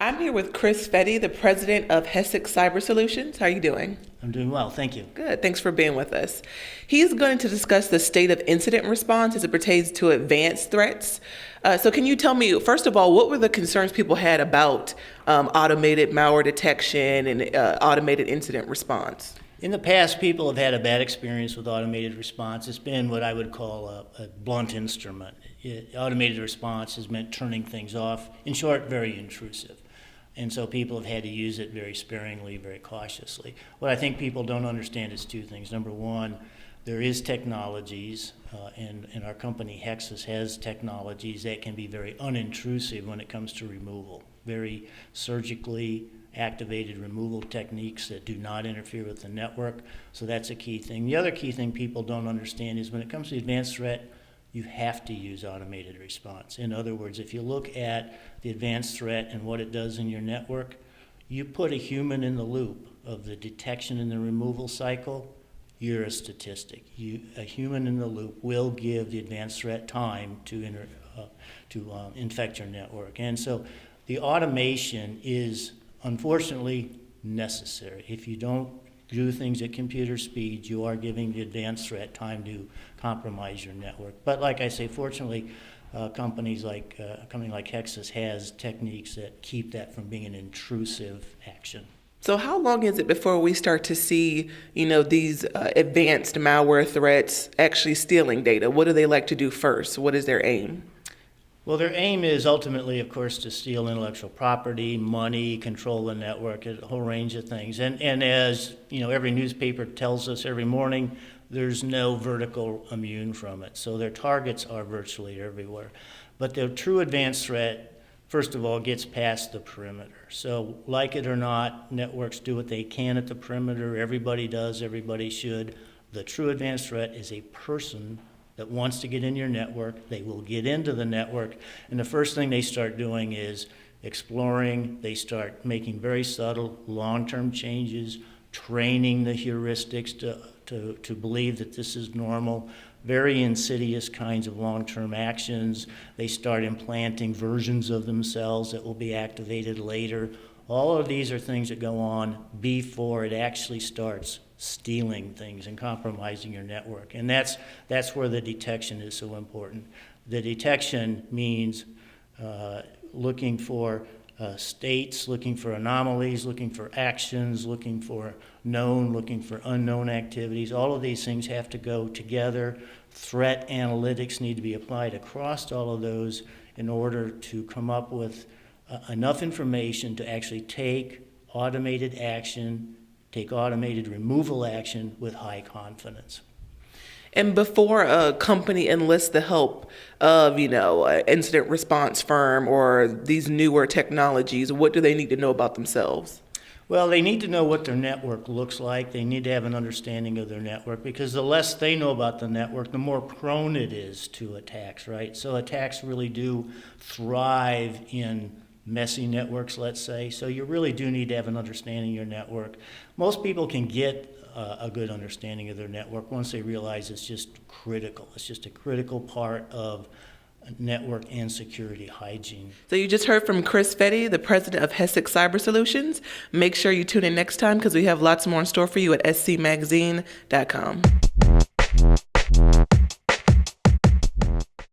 I'm here with Chris Fetty, the president of HESIC Cyber Solutions. How are you doing? I'm doing well, thank you. Good, thanks for being with us. He's going to discuss the state of incident response as it pertains to advanced threats. So can you tell me, first of all, what were the concerns people had about automated malware detection and automated incident response? In the past, people have had a bad experience with automated response. It's been what I would call a blunt instrument. Automated response has meant turning things off. In short, very intrusive. And so people have had to use it very sparingly, very cautiously. What I think people don't understand is two things. Number one, there is technologies, and our company Hexus has technologies that can be very unintrusive when it comes to removal. Very surgically activated removal techniques that do not interfere with the network. So that's a key thing. The other key thing people don't understand is when it comes to advanced threat, you have to use automated response. In other words, if you look at the advanced threat and what it does in your network, you put a human in the loop of the detection and the removal cycle, you're a statistic. A human in the loop will give the advanced threat time to infect your network. And so the automation is unfortunately necessary. If you don't do things at computer speed, you are giving the advanced threat time to compromise your network. But like I say, fortunately, a company like Hexus has techniques that keep that from being an intrusive action. So how long is it before we start to see, these advanced malware threats actually stealing data? What do they like to do first? What is their aim? Well, their aim is ultimately, of course, to steal intellectual property, money, control the network, a whole range of things. And as every newspaper tells us every morning, there's no vertical immune from it. So their targets are virtually everywhere. But the true advanced threat, first of all, gets past the perimeter. So like it or not, networks do what they can at the perimeter. Everybody does, everybody should. The true advanced threat is a person that wants to get in your network. They will get into the network, and the first thing they start doing is exploring. They start making very subtle long-term changes, training the heuristics to believe that this is normal, very insidious kinds of long-term actions. They start implanting versions of themselves that will be activated later. All of these are things that go on before it actually starts stealing things and compromising your network. And that's where the detection is so important. The detection means looking for states, looking for anomalies, looking for actions, looking for known, looking for unknown activities. All of these things have to go together. Threat analytics need to be applied across all of those in order to come up with enough information to actually take automated action, take automated removal action with high confidence. And before a company enlists the help of, an incident response firm or these newer technologies, what do they need to know about themselves? Well, they need to know what their network looks like. They need to have an understanding of their network, because the less they know about the network, the more prone it is to attacks, right? So attacks really do thrive in messy networks, let's say. So you really do need to have an understanding of your network. Most people can get a good understanding of their network once they realize it's just critical. It's just a critical part of network and security hygiene. So you just heard from Chris Fetty, the president of HESIC Cyber Solutions. Make sure you tune in next time because we have lots more in store for you at scmagazine.com.